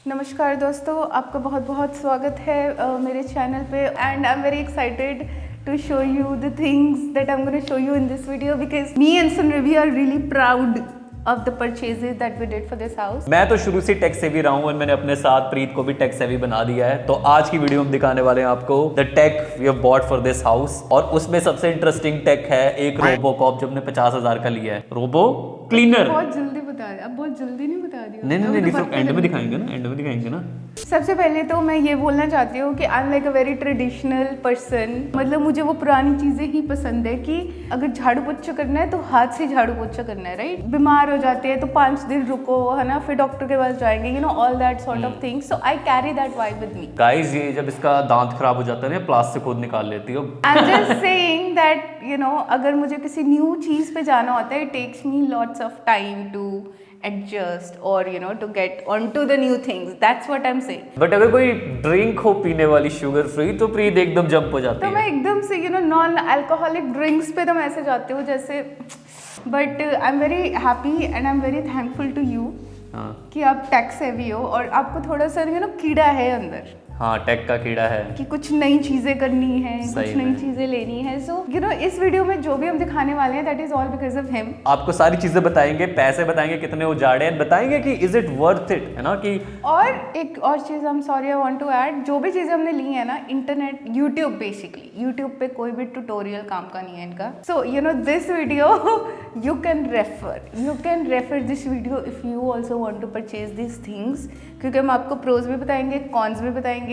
नमस्कार दोस्तों, आपका बहुत बहुत स्वागत है मेरे चैनल पे and I am very excited to show you the things that I'm going to show you in this video because me and Sunravi are really proud of the purchases that we did for this house. मैं तो शुरू से tech savvy रहा हूँ और मैंने अपने साथ प्रीत को भी टेक सेवी बना दिया है। तो आज की वीडियो में दिखाने वाले हैं आपको the tech we have bought for this house. और उसमें सबसे इंटरेस्टिंग टेक है एक रोबोकॉप जो हमने 50,000 का लिया है, रोबो क्लीनर। बहुत जल्दी बता रहे, अब बहुत जल्दी नहीं बता रही हो। नहीं, तो एंड में दिखाएंगे ना, एंड में दिखाएंगे ना। सबसे पहले तो मैं ये बोलना चाहती हूँ कि आई am like a very traditional person. मतलब मुझे वो पुरानी चीजें ही पसंद है कि अगर झाड़ू पोछा करना है तो हाथ से झाड़ू पोछा करना है, राइट। बीमार हो जाते हैं तो 5 दिन रुको, है ना, फिर डॉक्टर के पास जाएंगे, you know, all that sort of things. So I carry that vibe with me. Guys, ये जब इसका दांत खराब हो जाता है ना, प्लास्टिक खुद निकाल लेती हो। I am just saying that you know, अगर मुझे किसी न्यू चीज पे जाना होता है, it takes me lots of time to adjust or you know to get onto the new things. That's what I'm saying. But अगर कोई ड्रिंक हो पीने वाली शुगर फ्री तो प्रीत एकदम जंप हो जाती तो है। मैं एकदम से you know non alcoholic drinks पे तो मैं ऐसे जाती हूँ जैसे। But I am very happy and I am very thankful to you कि आप टेक सेवी हो और आपको थोड़ा सा यू नो कीड़ा है अंदर। हाँ, टेक का कीड़ा है कि कुछ नई चीजें करनी है, कुछ नई चीजें लेनी है। सो यू नो इस वीडियो में जो भी हम दिखाने वाले हैं that is all because of him. आपको सारी चीजें बताएंगे, पैसे बताएंगे कितने उजाड़े हैं, बताएंगे कि इज इट वर्थ इट, है ना। कि और एक और चीज, I am sorry I want to add, जो भी चीजें हमने ली है ना, इंटरनेट, यूट्यूब, बेसिकली यूट्यूब पे कोई भी ट्यूटोरियल काम का नहीं है इनका। So you know this video you can refer this video if you also want to purchase this things, क्योंकि हम आपको प्रोज भी बताएंगे, कॉन्स भी बताएंगे,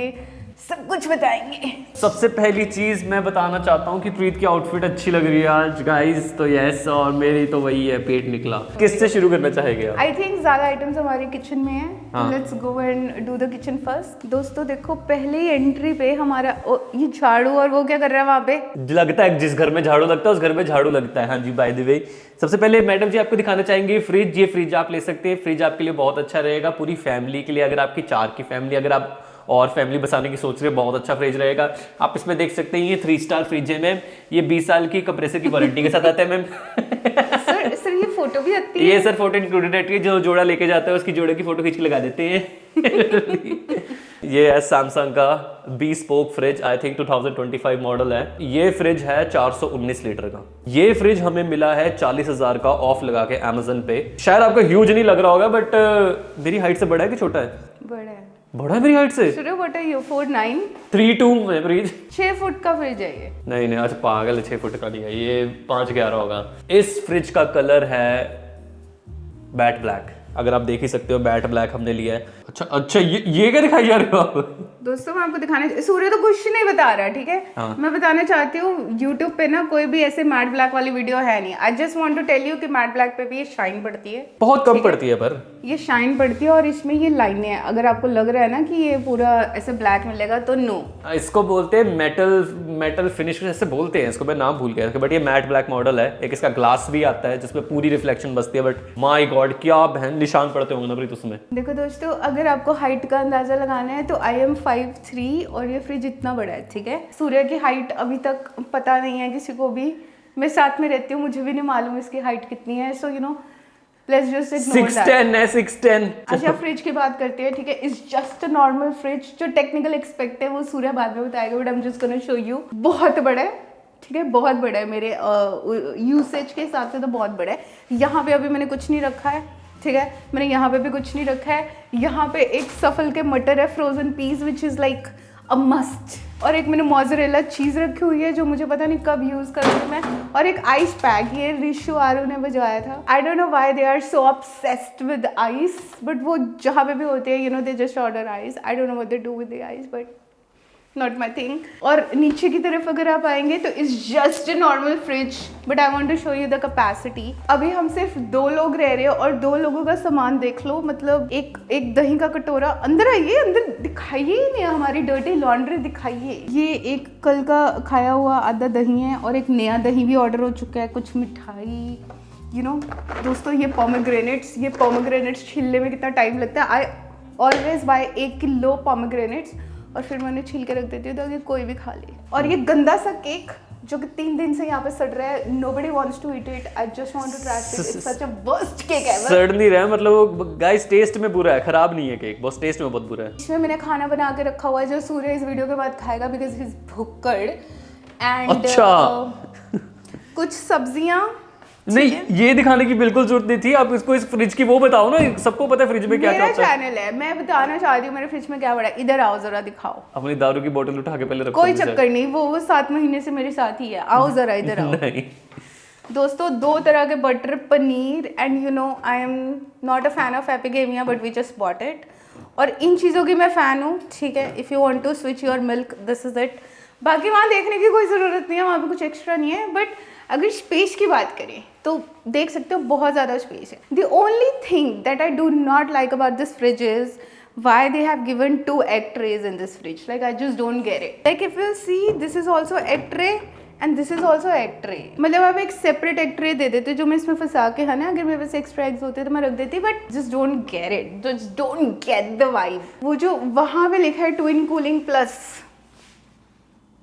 सब कुछ बताएंगे। सबसे पहली चीज मैं बताना चाहता हूँ कि प्रीत की आउटफिट अच्छी लग रही है आज गाइस। तो यस, और मेरी तो वही है, पेट निकला। किससे शुरू करना चाहेंगे आप? आई थिंक ज्यादा आइटम्स हमारे किचन में है। Let's go and do the kitchen first. दोस्तों देखो, पहले ही एंट्री पे हमारा ये झाड़ू, और वो क्या कर रहा है वहाँ पे, लगता है जिस घर में झाड़ू लगता है उस घर में झाड़ू लगता है। हाँ जी, बाय द वे सबसे पहले मैडम जी आपको दिखाना चाहेंगे फ्रिज। ये फ्रिज आप ले सकते हैं, फ्रिज आपके लिए बहुत अच्छा रहेगा पूरी फैमिली के लिए। अगर आपकी 4 की फैमिली, अगर आप और फैमिली बसाने की सोच रहे हैं, बहुत अच्छा फ्रिज रहेगा। आप इसमें देख सकते हैं ये 3 स्टार फ्रिज है मैम। ये 20 साल की कंप्रेसर की वारंटी के साथ आता है मैम। सर ये फोटो भी आती है? ये सर फोटो इंक्लूडेड रहती है, जो जोड़ा लेके जाता है उसकी जोड़े की फोटो खींच के लगा देते हैं। ये है सैमसंग का bespoke fridge, I think 2025 model है। ये फ्रिज है 419 लीटर का। ये फ्रिज हमें मिला है 40,000 का ऑफ लगा के अमेजन पे। शायद आपको ह्यूज नहीं लग रहा होगा, बट मेरी हाइट से बड़ा है कि छोटा है? बड़ा है मेरी हाइट से। शुरू व्हाट आर यू 4'9"? 3'2" में फ्रिज। 6 फुट का फ्रिज है ये। नहीं, अच्छा पागल है, 6 फुट का नहीं है ये, 5'11" होगा। इस फ्रिज का कलर है बैट ब्लैक। अगर आप देख ही सकते हो, बैट ब्लैक हमने लिया है। अच्छा ये क्या दिखाई जा रहे हो आप? दोस्तों मैं आपको दिखाने, सूर्य तो कुछ नहीं बता रहा, ठीक है। हाँ। मैं बताना चाहती हूँ, यूट्यूब पे ना कोई भी ऐसे मैट ब्लैक वाली वीडियो है नहीं। I just want to tell you कि मैट ब्लैक पे भी ये शाइन पड़ती है, बहुत कम पड़ती है, पर ये शाइन पड़ती है। और इसमें ये लाइनें हैं, अगर आपको लग रहा है ना कि ये पूरा ऐसे ब्लैक मिलेगा तो नो। इसको बोलते हैं मेटल फिनिश, ऐसे बोलते हैं इसको, मैं नाम भूल गया। बट ये मैट ब्लैक मॉडल है। एक इसका ग्लास भी आता है जिसमें पूरी रिफ्लेक्शन बसती है। बट माय गॉड, क्या बहन निशान पड़ते होंगे ना प्रीत उसमें। देखो दोस्तों, अगर आपको हाइट का अंदाजा लगाना है तो आई एम 5'3" और ये फ्रिज इतना बड़ा है, ठीक है। सूर्य की हाइट अभी तक पता नहीं है किसी को भी। मैं साथ में रहती हूँ, मुझे भी नहीं मालूम इसकी हाइट कितनी है। सो you no let's just ignore that. 6'10" है, 6'10". अच्छा, फ्रिज की बात करते हैं, ठीक है। It's just a normal fridge. जो टेक्निकल एक्सपेक्ट है वो सूर्य बाद में बताएगा, but I am just gonna show you. बहुत बड़ा है, ठीक है, बहुत बड़ा है। मेरे यूसेज के हिसाब से तो बहुत बड़ा है। यहाँ पे अभी मैंने कुछ नहीं रखा है, ठीक है। मैंने यहाँ पे भी कुछ नहीं रखा है। यहाँ पे एक सफल के मटर है, frozen peas, which is like a must. और एक मैंने मोज़रेला चीज़ रखी हुई है जो मुझे पता नहीं कब यूज़ करूँगी मैं। और एक आइस पैक, ये रिशु आरू ने बजवाया था। I don't know why they are so obsessed with ice, but वो जहाँ पे भी होते हैं, you know, they just order ice. I don't know what they do with the ice, but not my thing. और नीचे की तरफ अगर आप आएंगे तो it's just a normal fridge, but I want to show you the capacity. अभी हम सिर्फ 2 लोग रह रहे हैं और 2 लोगों का सामान देख लो। मतलब एक दही का कटोरा, अंदर आइए, अंदर दिखाइए ही नहीं, हमारी डर्टी लॉन्ड्री दिखाइए। ये एक कल का खाया हुआ आधा दही है और एक नया दही भी ऑर्डर हो चुका है, कुछ मिठाई, यू नो। दोस्तों ये पोमेग्रेनेट्स छीलने में कितना टाइम लगता है। I always buy 1 kilo pomegranates और फिर मैं उन्हें छील के रख देती हूँ ताकि कोई भी खा ले। और ये गंदा सा केक जो कि 3 दिन से यहाँ पे सड़ रहा है. Nobody wants to eat it. I just want to trash it. It's such a worst cake ever. सड़ नहीं रहा है, मतलब गाइस टेस्ट में बुरा है, खराब नहीं है केक, बस टेस्ट में बहुत बुरा है. इसमें मैंने खाना बना के रखा हुआ है जो सूर्य इस वीडियो के बाद खाएगा because he is Bhukkar. And अच्छा. कुछ सब्जियां. नहीं, ये दिखाने की बिल्कुल जरूरत नहीं थी. आप इसको इस फ्रिज की वो बताओ ना, सबको पता है फ्रिज में क्या क्या मेरा होता है. चैनल है, मैं बताना चाहती हूँ मेरे फ्रिज में क्या पड़ा है. इधर आओ जरा दिखाओ. अपनी दारू की बोतल उठा के पहले रखो. कोई चक्कर नहीं, वो 7 महीने से मेरे साथ ही है. आओ जरा इधर आओ. नहीं दोस्तों 2 तरह के butter paneer. And you know I am not a fan of Epigamia but we just bought it. और इन चीज़ों की मैं फ़ैन हूँ, ठीक है. If you want to switch your milk this is it. बाकी वहाँ देखने की कोई ज़रूरत नहीं है, वहाँ पे कुछ एक्स्ट्रा नहीं है. बट अगर स्पेस की बात करें तो देख सकते हो बहुत ज़्यादा स्पेस है. The only thing that I do not like about this fridge is why they have given 2 egg trays in this fridge. Like I just don't get it. Like if you see this is also egg tray and this is also egg tray. मतलब आप एक separate egg tray दे देते जो मैं इसमें फंसा के, है ना, अगर मेरे पास एक्स्ट्रा एग्स होते तो मैं रख देती. But just don't get it. Just don't get the vibe. वो जो वहाँ पे लिखा है ट्विन कूलिंग प्लस,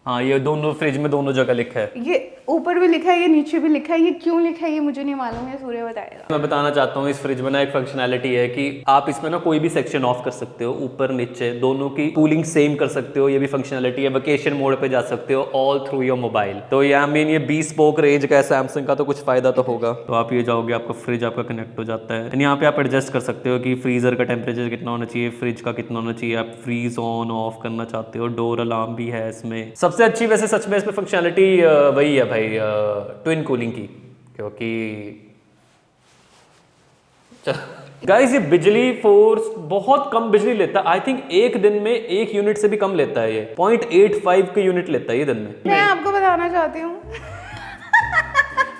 हाँ ये दोनों फ्रिज में दोनों जगह लिखा है. ये ऊपर भी लिखा है, ये नीचे भी लिखा है. ये क्यों लिखा है ये मुझे नहीं मालूम है, सूर्य बताएगा. मैं बताना चाहता हूँ इस फ्रिज में ना एक फंक्शनैलिटी है कि आप इसमें ना कोई भी सेक्शन ऑफ कर सकते हो, ऊपर नीचे दोनों की कूलिंग सेम कर सकते हो. ये भी फंक्शनैलिटी है. वेकेशन मोड पे जा सकते हो ऑल थ्रू योर मोबाइल. तो ये आई मीन ये bespoke रेंज का है सैमसंग का, तो कुछ फायदा तो होगा. तो आप ये जाओगे, आपका फ्रिज आपका कनेक्ट हो जाता है. यहाँ पे आप एडजस्ट कर सकते हो कि फ्रीजर का टेम्परेचर कितना होना चाहिए, फ्रिज का कितना होना चाहिए. आप फ्रीज ऑन ऑफ करना चाहते हो. डोर अलार्म भी है इसमें. सबसे अच्छी वैसे सच में इसमें फंक्शनैलिटी वही है भाई, ट्विन कूलिंग की. क्योंकि गाइस ये बिजली फोर्स बहुत कम बिजली लेता है. आई थिंक एक दिन में 1 यूनिट से भी कम लेता है. ये 0.85 के यूनिट लेता है ये दिन में. मैं आपको बताना चाहती हूँ.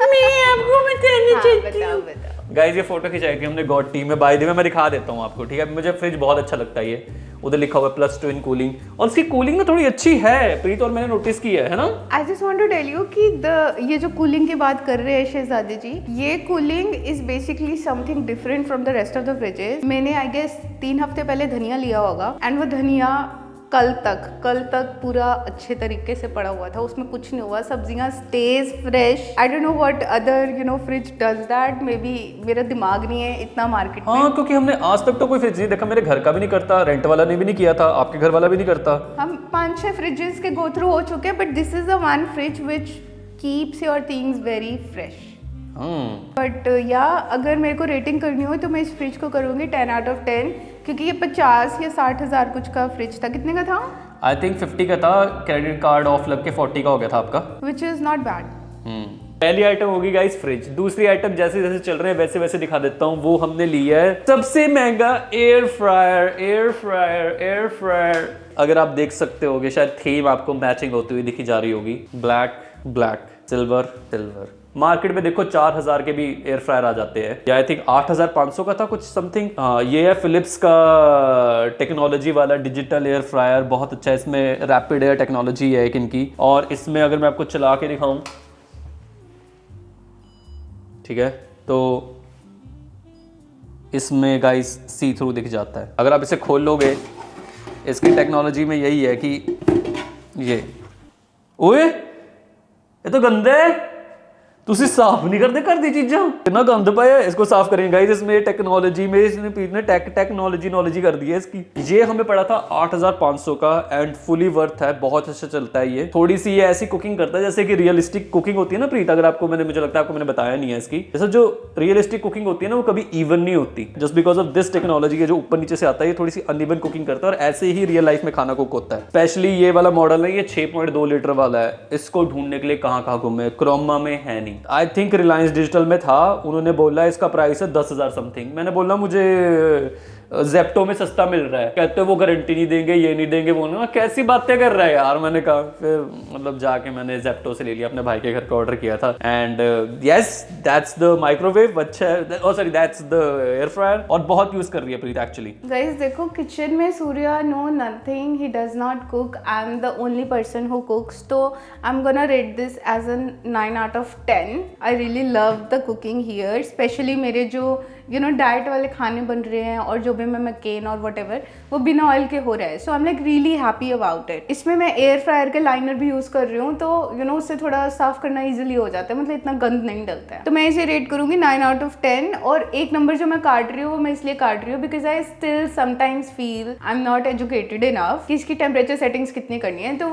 मैं आपको बताना चाहती हूँ. बताओ. गाइस ये फोटो खिंचाई थी हमने गॉड टी में. बाय द वे मैं दिखा देता हूँ आपको, ठीक है. मुझे फ्रिज बहुत अच्छा लगता है. ये उधर लिखा हुआ है प्लस ट्विन कूलिंग, और इसकी कूलिंग ना थोड़ी अच्छी है प्रीत, और मैंने नोटिस की है ना. I just want to tell you कि ये जो कूलिंग की बात कर रहे हैं शहजादे जी, ये cooling is basically something different from the rest of the freezes. मैंने आई गेस 3 हफ्ते पहले धनिया लिया होगा, एंड वो धनिया कल तक पूरा अच्छे तरीके से पड़ा हुआ था, उसमें कुछ नहीं हुआ. सब्जियां stage fresh. I don't know what other fridge does that. May be मेरा दिमाग नहीं है इतना मार्केट में. हाँ, क्योंकि हमने आज तक तो कोई फ्रिज नहीं देखा. मेरे घर का भी नहीं करता, रेंट वाला ने भी नहीं किया था, आपके घर वाला भी नहीं करता. हम 5-6 फ्रिजेस के गो थ्रू हो चुके हैं, but this is the one fridge which keeps your things very fresh. But या अगर मेरे को रेटिंग करनी हो तो मैं इस फ्रिज को करूँगी 10 out of 10, क्योंकि ये 50 या 60 हज़ार कुछ का फ्रिज था. कितने का था? आई थिंक 50 का था. क्रेडिट कार्ड ऑफ लग के 40 का हो गया था आपका, विच इज़ नॉट बैड. पहली आइटम होगी गाइस फ्रिज. दूसरी आइटम जैसे जैसे चल रहे हैं वैसे वैसे दिखा देता हूँ. वो हमने लिया है सबसे महंगा एयर फ्रायर. अगर आप देख सकते होगे, शायद थीम आपको मैचिंग होती हुई दिखी जा रही होगी. Black silver. मार्केट में देखो 4000 के भी एयर फ्रायर आ जाते हैं. या आई थिंक 8500 का था कुछ समथिंग. हाँ, ये है फिलिप्स का टेक्नोलॉजी वाला डिजिटल एयर फ्रायर. बहुत अच्छा है. इसमें रैपिड एयर टेक्नोलॉजी है एक इनकी. और इसमें अगर मैं आपको चला के दिखाऊं, ठीक है, तो इसमें गाइस सी थ्रू दिख जाता है. अगर आप इसे खोल लोगे, इसकी टेक्नोलॉजी में यही है कि ये ओए ये तो गंदा है, तुसी साफ नहीं कर दी चीज़ा. इतना गंद पाया, इसको साफ करेंगे गाइस. इसमें टेक्नोलॉजी में इसने पीठ ने टेक्नोलॉजी कर दी है इसकी. ये हमें पड़ा था 8500 का, एंड फुली वर्थ है. बहुत अच्छा चलता है ये. थोड़ी सी ये ऐसी कुकिंग करता है जैसे कि रियलिस्टिक कुकिंग होती है ना प्रीत. अगर आपको मुझे लगता है आपको मैंने बताया नहीं है इसकी. जैसे जो रियलिस्टिक कुकिंग होती है ना, वो कभी इवन नहीं होती. Just because of this technology के जो ऊपर नीचे से आता है, ये थोड़ी सी अनइवन कुकिंग करता है. और ऐसे ही रियल लाइफ में खाना कुक होता है. स्पेशली ये वाला मॉडल है, ये 6.2 लीटर वाला है. इसको ढूंढने के लिए कहाँ घूमे, क्रोमा में है नहीं. आई थिंक रिलायंस डिजिटल में था. उन्होंने बोला इसका प्राइस है 10,000 समथिंग. मैंने बोला मुझे जेप्टो में सस्ता मिल रहा है. कहते वो गारंटी नहीं देंगे, ये नहीं देंगे, वो नहीं. कैसी बातें कर रहा है यार. मैंने कहा फिर मतलब जाके मैंने जेप्टो से ले लिया. अपने भाई के घर पे ऑर्डर किया था. And yes, that's the microwave. अच्छा है. Oh sorry, that's the air fryer. और बहुत यूज कर रही है प्रीत एक्चुअली. गाइस देखो, किचन में Surya know nothing. He does not cook. I am the only person who cooks. तो I am gonna rate this as an 9 out of 10. I really love the cooking here. Specially मेरे जो diet वाले खाने बन रहे हैं और जो भी मैं मैकेन और वट वो बिना ऑयल के हो रहा है। So I am like really happy about it. इसमें मैं एयर फ्रायर के लाइनर भी यूज़ कर रही हूँ, तो उससे थोड़ा साफ करना ईजिली हो जाता है, मतलब इतना गंद नहीं डलता है। तो मैं इसे रेट करूँगी 9 आउट ऑफ 10। और एक नंबर जो मैं काट रही हूँ वो मैं इसलिए काट रही हूँ because I still sometimes feel I am not educated enough कि इसकी टेम्परेचर सेटिंग्स कितनी करनी है। तो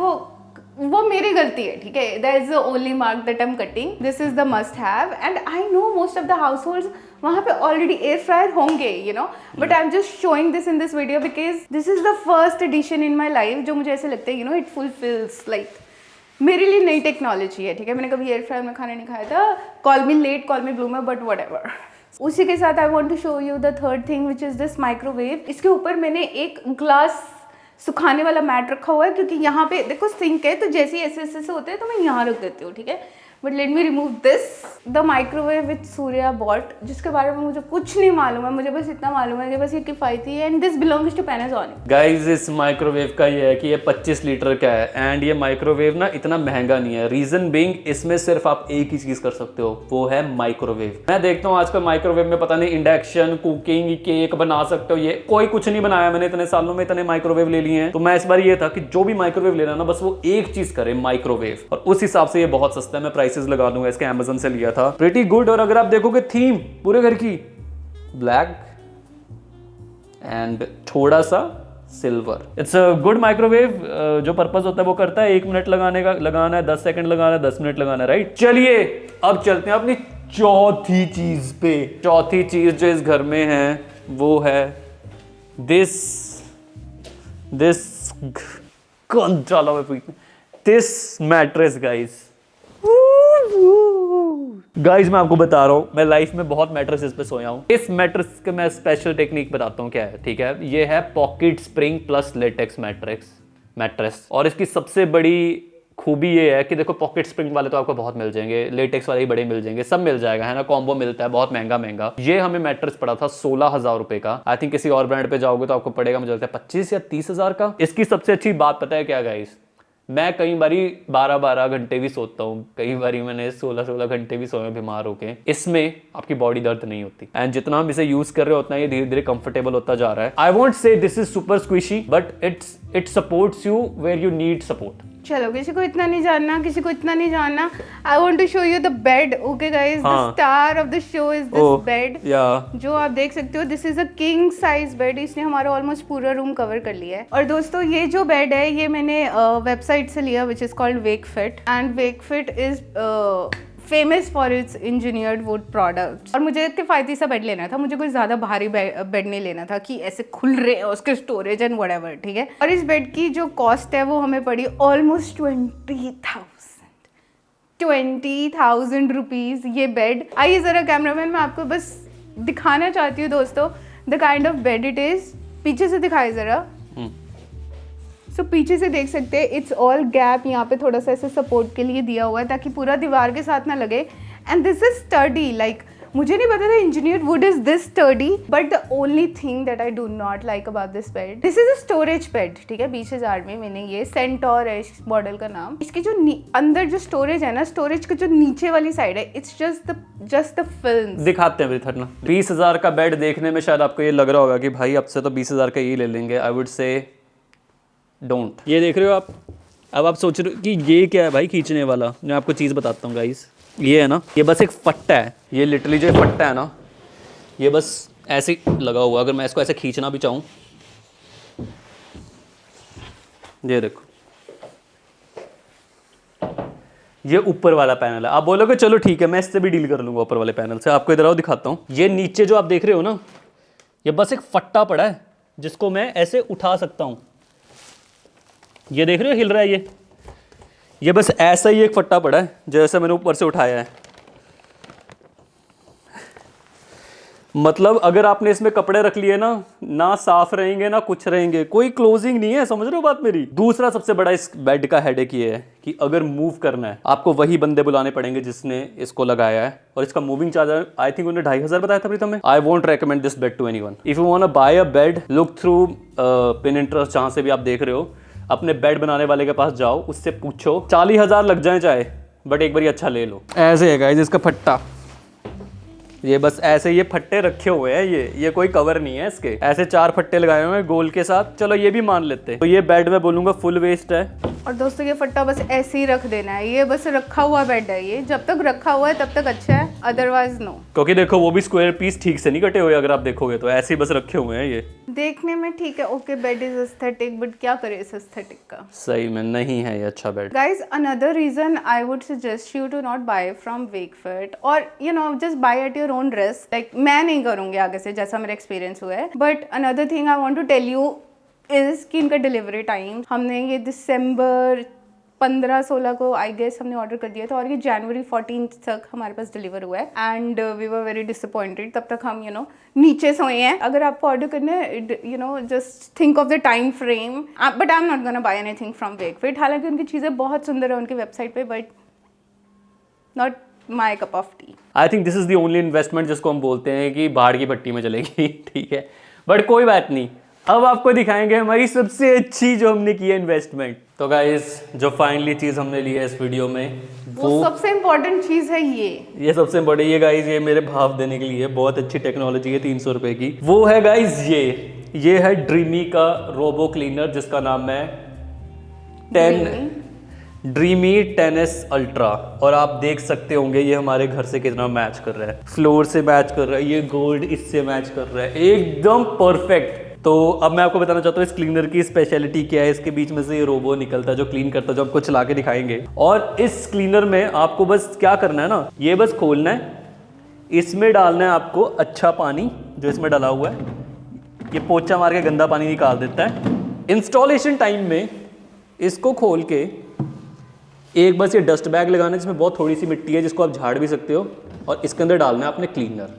वो मेरी गलती है, ठीक है। That is the only mark that I am cutting. This is the must have and I know most of the house holds वहाँ पे ऑलरेडी एयर फ्रायर होंगे, but I am just showing this in this video because this is the first addition in my life जो मुझे ऐसे लगता है it fulfils like मेरे लिए नई टेक्नोलॉजी है, ठीक है। मैंने कभी एयर फ्रायर में खाना नहीं खाया था, call me late call me bloomer, but whatever. उसी के साथ I want to show you the third thing which is this microwave. इसके ऊपर मैंने एक ग्लास सुखाने वाला मैट रखा हुआ है क्योंकि यहाँ पे देखो सिंक है, तो जैसे ही ऐसे होते हैं तो मैं यहाँ रख देती हूँ, ठीक है। But let me remove this the microwave with Surya bought, जिसके बारे में मुझे कुछ नहीं मालूम है। मुझे बस इतना मालूम है कि बस ये किफ़ायती है and this belongs to Panasonic. Guys इस माइक्रोवेव का ये है कि ये 25 लीटर का है एंड ये माइक्रोवेव ना इतना महंगा नहीं है। रीजन बीइंग इसमें सिर्फ आप एक ही चीज कर सकते हो, वो है माइक्रोवेव। मैं देखता हूँ आजकल माइक्रोवेव में पता नहीं इंडक्शन कुकिंग केक बना सकते हो, ये कोई कुछ नहीं बनाया। मैंने इतने सालों में इतने माइक्रोवेव ले लिए हैं, तो मैं इस बार ये था कि जो भी माइक्रोवेव लेना ना बस वो एक चीज करे, माइक्रोवेव। और उस हिसाब से ये बहुत सस्ता है, मैं प्राइसेस लगा दूंगा, इसके Amazon से लिया था। Pretty good. और अगर आप देखोगे थीम पूरे घर की ब्लैक एंड थोड़ा सा silver. It's a good microwave. जो पर्पस होता है वो करता है। 1 मिनट लगाना है, 10 सेकंड लगाना है, 10 मिनट लगाना है, राइट। चलिए अब चलते हैं अपनी चौथी चीज पे। चौथी चीज जो इस घर में है वो है दिस कौन चला दिस मैट्रेस गाइस मैं आपको बता रहा हूँ, मैं लाइफ में बहुत मैट्रेसेस पे सोया हूँ। इस मैट्रेस के मैं स्पेशल टेक्निक बताता हूँ क्या है, ठीक है। ये है pocket spring plus latex mattress. और इसकी सबसे बड़ी खूबी ये है कि देखो पॉकेट स्प्रिंग वाले तो आपको बहुत मिल जाएंगे, लेटेक्स वाले ही बड़े मिल जाएंगे, सब मिल जाएगा, है ना। कॉम्बो मिलता है बहुत महंगा। ये हमें मैट्रेस पड़ा था 16,000 रुपए का। आई थिंक किसी और ब्रांड पे जाओगे तो आपको पड़ेगा मुझे लगता है 25 या 30,000 का। इसकी सबसे अच्छी बात पता है क्या गाइस, मैं कई बारी 12-12 घंटे भी सोता हूँ, कई बारी मैंने 16-16 घंटे भी सोया बीमार होके। इसमें आपकी बॉडी दर्द नहीं होती एंड जितना हम इसे यूज कर रहे होते हैं ये धीरे धीरे कंफर्टेबल होता जा रहा है। I won't say this is super squishy but it supports you where you need support. चलो किसी को इतना नहीं जानना, I want to show you the bed. Okay guys, the star of the show is this bed जो आप देख सकते हो। This is a king size bed. इसने हमारा ऑलमोस्ट पूरा रूम कवर कर लिया है। और दोस्तों ये जो बेड है ये मैंने वेबसाइट से लिया which is called Wakefit and Wakefit is famous for its engineered wood products. और मुझे किफ़ायती सा बेड लेना था, मुझे कोई ज़्यादा भारी बेड नहीं लेना था कि ऐसे खुल रहे हैं उसके स्टोरेज एंड व्हाटएवर, ठीक है। और इस बेड की जो कॉस्ट है वो हमें पड़ी ऑलमोस्ट 20,000 रुपीज़ ये बेड। आइए ज़रा कैमरामैन मैं आपको बस दिखाना चाहती हूँ दोस्तों the kind of bed it is. पीछे से दिखाए ज़रा। सो पीछे से देख सकते हैं इट्स ऑल गैप यहाँ पे थोड़ा सा ऐसे सपोर्ट के लिए दिया हुआ है ताकि पूरा दीवार के साथ ना लगे। And this is study, like मुझे नहीं पता था engineered wood is this study, but the only thing that I do not like about this bed, this is a storage bed, ठीक है। 20,000 में मैंने ये सेंटोर है इस मॉडल का नाम। इसकी जो अंदर जो स्टोरेज है ना, स्टोरेज की जो नीचे वाली साइड है, इट्स जस्ट द फिल्म। दिखाते हैं ना 20,000 का बेड देखने में शायद आपको ये लग रहा होगा कि भाई अब से तो 20,000 का ये ले लेंगे। I would say don't. ये देख रहे हो आप, अब आप सोच रहे हो कि ये क्या है भाई खींचने वाला। मैं आपको चीज़ बताता हूँ गाइस, ये है ना, ये बस एक फट्टा है। ये लिटरली जो फट्टा है ना, ये बस ऐसे लगा हुआ। अगर मैं इसको ऐसे खींचना भी चाहूँ, ये देखो, ये ऊपर वाला पैनल है। आप बोलोगे चलो ठीक है मैं इससे भी डील कर लूँगा ऊपर वाले पैनल से। आपको इधर आओ दिखाता हूँ। ये नीचे जो आप देख रहे हो ना, ये बस एक फट्टा पड़ा है जिसको मैं ऐसे उठा सकता हूँ। ये देख रहे हो हिल रहा है ये बस ऐसा ही एक फट्टा पड़ा है जैसे मैंने ऊपर से उठाया है। मतलब अगर आपने इसमें कपड़े रख लिए ना साफ रहेंगे ना कुछ रहेंगे, कोई क्लोजिंग नहीं है। समझ रहे हो बात मेरी। दूसरा सबसे बड़ा इस बेड का हेडेक ये है कि अगर मूव करना है आपको वही बंदे बुलाने पड़ेंगे जिसने इसको लगाया है। और इसका मूविंग चार्जर आई थिंक उन्होंने 2,500 बताया था प्रीतम में। I won't recommend this bed to anyone. If you want to buy a bed, look through Pinterest, जहां से भी आप देख रहे हो, अपने बेड बनाने वाले के पास जाओ, उससे पूछो 40,000 लग जाए चाहे, बट एक बार अच्छा ले लो। ऐसे है गाइस इसका फट्टा, ये बस ऐसे ये फट्टे रखे हुए हैं, ये कोई कवर नहीं है इसके, ऐसे 4 फट्टे लगाए हुए हैं गोल के साथ। चलो ये भी मान लेते हैं। तो ये बेड में बोलूंगा फुल वेस्ट है। और दोस्तों ये फट्टा बस ऐसे ही रख देना है, ये बस रखा हुआ बेड है, ये जब तक रखा हुआ है तब तक अच्छा है, अदरवाइज नो। क्योंकि देखो वो भी स्क्वायर पीस ठीक से नहीं कटे हुए, अगर आप देखोगे तो ऐसे ही बस रखे हुए हैं ये। देखने में ठीक है, okay bed is aesthetic, but क्या करे इस एस्थेटिक का, सही में नहीं है ये अच्छा bed. Guys, another reason I would suggest you to not buy from Wakefit, or you know just buy at your own risk. Like मैं नहीं करूँगी आगे से, जैसा मेरा एक्सपीरियंस हुआ है। But another thing I want to tell you is कि इनका डिलीवरी टाइम, हमने ये दिसंबर 15-16 को आई गेस हमने ऑर्डर कर दिया था और ये जनवरी 14 तक हमारे पास डिलीवर हुआ है। And we were very disappointed, तब तक हम नीचे सोए हैं। अगर आपको ऑर्डर करना है just think of the time frame, but I am not gonna buy anything from Wakefit. हालांकि उनकी चीज़ें बहुत सुंदर है उनकी वेबसाइट पे, but not my cup of T. I think this is the only investment जिसको हम बोलते हैं कि बाहर की पट्टी में चलेगी। ठीक है, बट कोई बात नहीं, अब आपको दिखाएंगे हमारी सबसे अच्छी जो हमने की है इन्वेस्टमेंट। तो गाइस जो फाइनली चीज़ हमने ली है इस वीडियो में, वो सबसे इम्पोर्टेंट चीज़ है ये सबसे इम्पोर्टेंट, ये गाइस ये मेरे भाव देने के लिए बहुत अच्छी टेक्नोलॉजी है 300 रुपए की। वो है गाइस ये है ड्रीमी का रोबो क्लीनर, जिसका नाम है ड्रीमी 10S अल्ट्रा। और आप देख सकते होंगे ये हमारे घर से कितना मैच कर रहा है, फ्लोर से मैच कर रहा है, ये गोल्ड इससे मैच कर रहा है, एकदम परफेक्ट। तो अब मैं आपको बताना चाहता हूँ इस क्लीनर की स्पेशलिटी क्या है। इसके बीच में से ये रोबो निकलता है जो क्लीन करता है, जो आपको चला के दिखाएंगे। और इस क्लीनर में आपको बस क्या करना है ना, ये बस खोलना है, इसमें डालना है आपको अच्छा पानी जो इसमें डाला हुआ है, ये पोंछा मार के गंदा पानी निकाल देता है। इंस्टॉलेशन टाइम में इसको खोल के एक बस ये डस्ट बैग लगाना है जिसमें बहुत थोड़ी सी मिट्टी है, जिसको आप झाड़ भी सकते हो, और इसके अंदर डालना है आपने क्लीनर।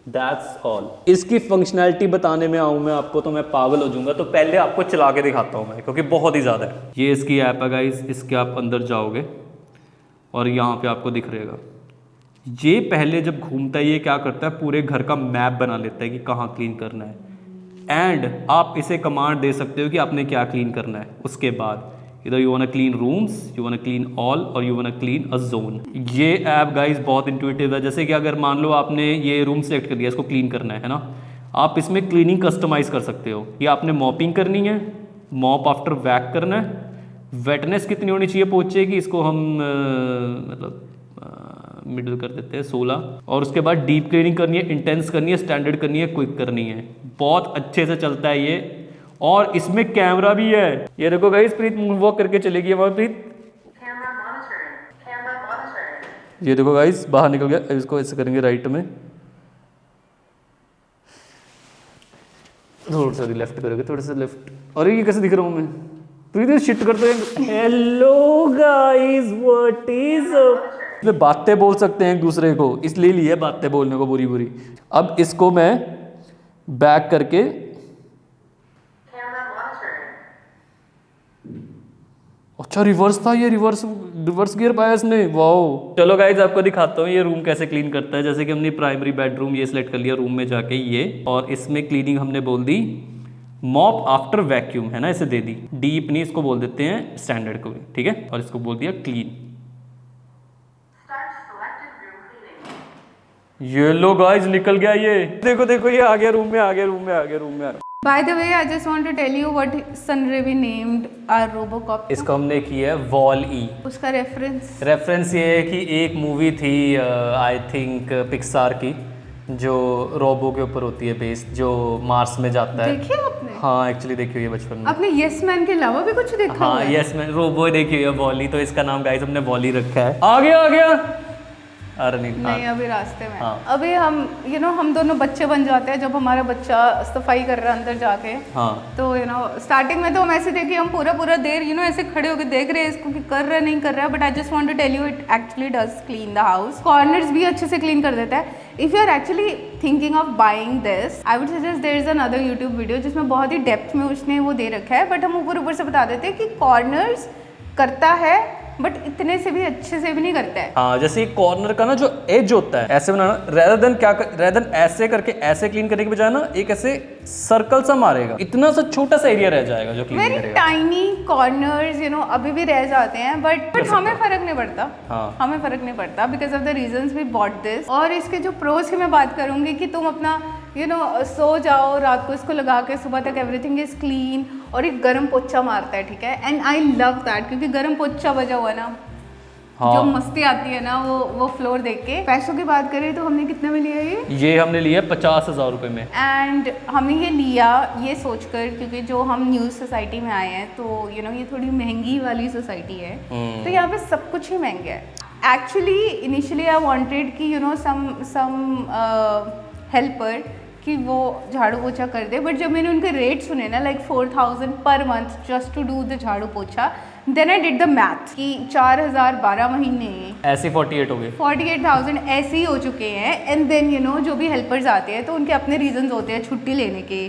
That's all. इसकी फंक्शनैलिटी बताने में आऊँ मैं आपको तो मैं पागल हो जाऊंगा। तो पहले आपको चला के दिखाता हूँ मैं, क्योंकि बहुत ही ज़्यादा है। ये इसकी ऐप है गाइस, इसके आप अंदर जाओगे और यहाँ पे आपको दिख रहेगा। ये पहले जब घूमता है ये क्या करता है, पूरे घर का मैप बना लेता है कि कहाँ क्लीन करना है। एंड आप इसे कमांड दे सकते हो कि आपने क्या क्लीन करना है। उसके बाद इधर you want clean rooms, you want clean all, और you want clean a zone. ये ऐप गाइस बहुत इंट्यूटिव है। जैसे कि अगर मान लो आपने ये रूम सेलेक्ट कर दिया, इसको क्लीन करना है ना, आप इसमें क्लीनिंग कस्टमाइज कर सकते हो। ये आपने मॉपिंग करनी है, मॉप आफ्टर वैक करना है, वेटनेस कितनी होनी चाहिए पोंछे की, इसको हम मिडिल कर देते हैं 16। और उसके बाद डीप क्लीनिंग करनी है, इंटेंस करनी है, स्टैंडर्ड करनी है, क्विक करनी है। बहुत अच्छे से चलता है ये, और इसमें कैमरा भी है। ये देखो गाइस, प्रीत मूव वॉक करके चलेगी वहां। प्रीत ये देखो गाइस बाहर निकल गया। इसको ऐसे करेंगे राइट में, थोड़ा सा लेफ्ट करोगे, थोड़ा सा लेफ्ट। और ये कैसे दिख रहा हूँ मैं, प्रीत शिट करते हैं। हेलो गाइस, व्हाट इज, बातें बोल सकते हैं एक दूसरे को, इसलिए लिए बातें बोलने को बुरी बुरी। अब इसको मैं बैक करके, अच्छा रिवर्स था ये, रिवर्स गियर पाया इसने, वाओ। चलो गाइज आपको दिखाता हूँ ये रूम कैसे क्लीन करता है। जैसे कि हमने प्राइमरी बेडरूम ये सिलेक्ट कर लिया, रूम में जाके ये, और इसमें क्लीनिंग हमने बोल दी मॉप आफ्टर वैक्यूम, है ना, इसे दे दी। डीप नहीं, इसको बोल देते हैं स्टैंडर्ड को, ठीक है, और इसको बोल दिया क्लीन। ये लो गाइज निकल गया ये, देखो देखो ये आ गया रूम में, आ गया रूम में, आ गया रूम में। By the way, I just want to tell you what Sunravi named our RoboCop. इसको हमने की है Wall-E। उसका रेफरेंस ये है कि एक मूवी थी आई थिंक पिक्सार की, जो रोबो के ऊपर होती है बेस्ड, जो मार्स में जाता है। देखिए आपने? हाँ एक्चुअली देखी हुई है बचपन में। आपने यस मैन के अलावा भी कुछ देखा? हाँ यस मैन, रोबो देखी हुई है Wall-E, तो इसका नाम गाइस हमने Wall-E रखा है। आ गया अरे नहीं, अभी रास्ते में। हाँ। अभी हम हम दोनों बच्चे बन जाते हैं जब हमारा बच्चा सफाई कर रहा है अंदर जाके। हाँ। तो स्टार्टिंग में तो हम ऐसे थे कि हम पूरा देर ऐसे खड़े होकर देख रहे हैं इसको कि कर रहा है नहीं कर रहा है, but I just want to tell you it actually does clean the house. Corners भी अच्छे से क्लीन कर देता है। If you are actually thinking of buying this, I would suggest there is another YouTube video जिसमें बहुत ही depth में उसने वो दे रखा है, बट हम ऊपर से बता देते हैं कि कॉर्नर्स करता है बट इतने से भी अच्छे से भी नहीं करता है। हाँ, जैसे ये कॉर्नर का ना जो एज होता है ऐसे बनाना, रेदर देन ऐसे करके ऐसे क्लीन करने के बजाय ना एक ऐसे सर्कल सा मारेगा, इतना सा छोटा सा एरिया रह जाएगा जो क्लीन वेरी करेगा। टाइनी कॉर्नर्स अभी भी रह जाते हैं, बट हमें फर्क नहीं पड़ता। हाँ। हमें फर्क नहीं पड़ता because of the reasons we bought this. और इसके जो प्रोज की मैं बात करूंगी कि तुम अपना सो जाओ रात को इसको लगा के, सुबह तक एवरीथिंग इज क्लीन, और एक गर्म पोछा मारता है, ठीक है। एंड आई लव दैट, क्योंकि गर्म पोछा बजा हुआ ना, हाँ। जो मस्ती आती है ना वो फ्लोर देख के। पैसों की बात करें तो हमने कितने में लिया ये हमने लिया 50,000 रुपए में। एंड हमने ये लिया ये सोचकर, क्योंकि जो हम न्यूज़ सोसाइटी में आए हैं तो ये थोड़ी महंगी वाली सोसाइटी है, तो यहाँ पे सब कुछ ही महंगा है। एक्चुअली इनिशियली आई वांटेड कि सम हेल्पर कि वो झाड़ू पोछा कर दे, बट जब मैंने उनके रेट सुने ना, लाइक 4,000 पर month just to do the jhadu pocha, then I did the math कि 4,000 12 महीने ऐसे 48 हो गए, 48,000 ऐसे ही हो चुके हैं। एंड देन जो भी हेल्पर्स आते हैं तो उनके अपने रीजंस होते हैं छुट्टी लेने के,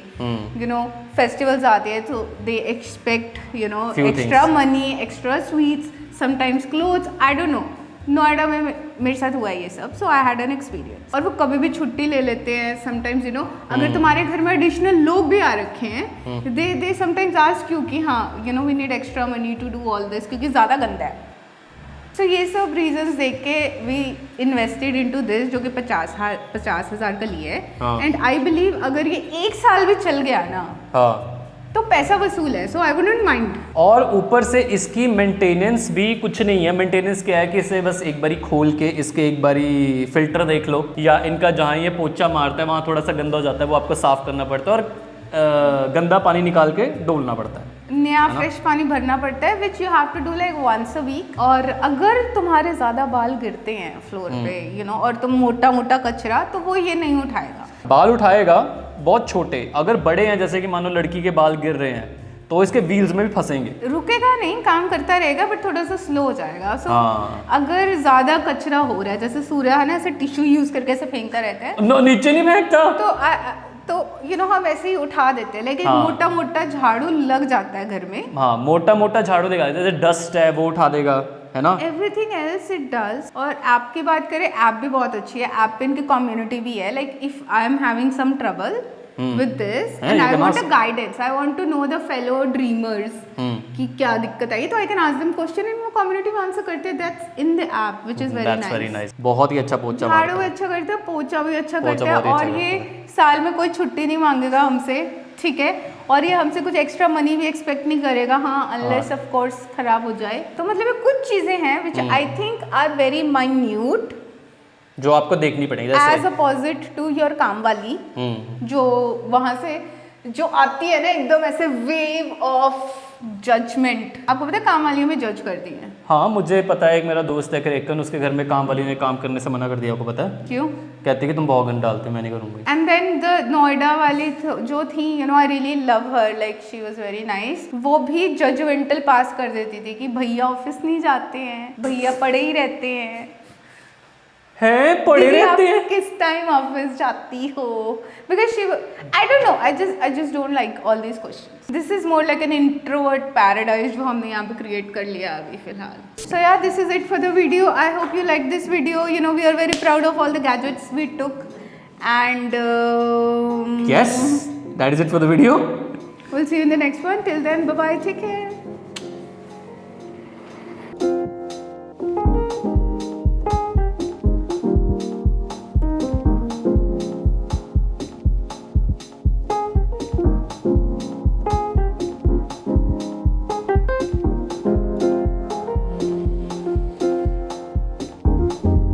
फेस्टिवल्स आते हैं तो they expect Few extra things. Money, extra sweets, sometimes clothes, I don't no. Noida में मेरे साथ हुआ है ये सब, सो आई हैड एन एक्सपीरियंस। और वो कभी भी छुट्टी ले लेते हैं समटाइम्स, अगर तुम्हारे घर में एडिशनल लोग भी आ रखे हैं, दे समटाइम्स आस्क यू कि हाँ we need extra money to do all this, क्योंकि ज़्यादा गंदा है। सो ये सब रीजंस देख के वी इन्वेस्टेड इनटू दिस, जो कि 50,000 का लिए है। एंड आई बिलीव अगर ये 1 साल भी चल गया ना, हाँ, तो पैसा वसूल है, सो आई वुडंट माइंड। और ऊपर से इसकी मेंटेनेंस भी कुछ नहीं है। मेंटेनेंस क्या है कि इसे बस एक बारी खोल के इसके एक बारी फिल्टर देख लो, या इनका जहाँ ये पोछा मारता है वहाँ थोड़ा सा गंदा हो जाता है, वो आपको साफ करना पड़ता है, और गंदा पानी निकाल के डोलना पड़ता है, नया फ्रेश पानी भरना पड़ता है, which you have to do like once a week. और अगर तुम्हारे ज़्यादा बाल गिरते हैं फ्लोर पे और तुम मोटा मोटा कचरा, तो वो ये नहीं उठाएगा। बाल उठाएगा बहुत छोटे, अगर बड़े हैं जैसे कि मानो लड़की के बाल गिर रहे हैं तो इसके व्हील्स में भी फंसेंगे। रुकेगा नहीं, काम करता रहेगा, बट थोड़ा सा स्लो हो जाएगा। सो हाँ। अगर ज्यादा कचरा हो रहा है, जैसे सूर्य है ना ऐसे टिश्यू यूज करके ऐसे फेंकता रहता है, नो, नीचे नहीं फेंकता, तो हम ऐसे ही उठा देते हैं, लेकिन हाँ। मोटा मोटा झाड़ू लग जाता है घर में। हाँ, मोटा मोटा झाड़ू देगा, जैसे डस्ट है वो उठा देगा, है ना। Everything else it does. और ऐप की बात करें, ऐप भी बहुत अच्छी है। ऐप पे इनकी कम्युनिटी भी है, like if I am having some trouble with this and I want a guidance, I want to know the fellow dreamers कि क्या दिक्कत आई, तो I can ask them question and वो community में आंसर करते हैं। That's in the app which is very nice। बहुत ही अच्छा पोछा झाड़ू भी अच्छा करते हैं, पोछा भी अच्छा पोछा करते हैं, बहुत ही और अच्छा ये साल में कोई छुट्टी नहीं मांगेगा हमसे, ठीक है। और ये हमसे कुछ एक्स्ट्रा मनी भी एक्सपेक्ट नहीं करेगा, हाँ अनलेस ऑफ कोर्स खराब हो जाए। तो मतलब ये कुछ चीजें हैं which I think are very minute, जो आपको देखनी पड़ेगी, एज अपोजिट टू योर काम वाली, जो वहां से जो आती है ना एकदम ऐसे वेव ऑफ जजमेंट। आपको पता है काम वालियों में जज करती है। हाँ, मुझे पता है, एक मेरा दोस्त है क्रेकन, उसके घर में काम वाली ने काम करने से मना कर दिया। आपको पता है क्यों? कहती है कि तुम बहुत गंद डालते, मैं नहीं करूँगी। एंड देन द नोएडा वाली जो थी, आई really love her, like she was very nice. वो भी जजमेंटल पास कर देती थी कि भैया ऑफिस नहीं जाते हैं, भैया पड़े ही रहते हैं, पड़े दीदी रहते आप हैं। किस टाइम ऑफिस जाती हो? Because she, I don't no, I just don't like all these questions. This is more like an introvert paradise जो हमने यहाँ पे क्रिएट कर लिया अभी फिलहाल। सो यार, this is it for the video. I hope you like this video. We are very proud of all the gadgets we took, and Yes, that is it for the video. we'll see you in the next one. Till then, bye bye, take care.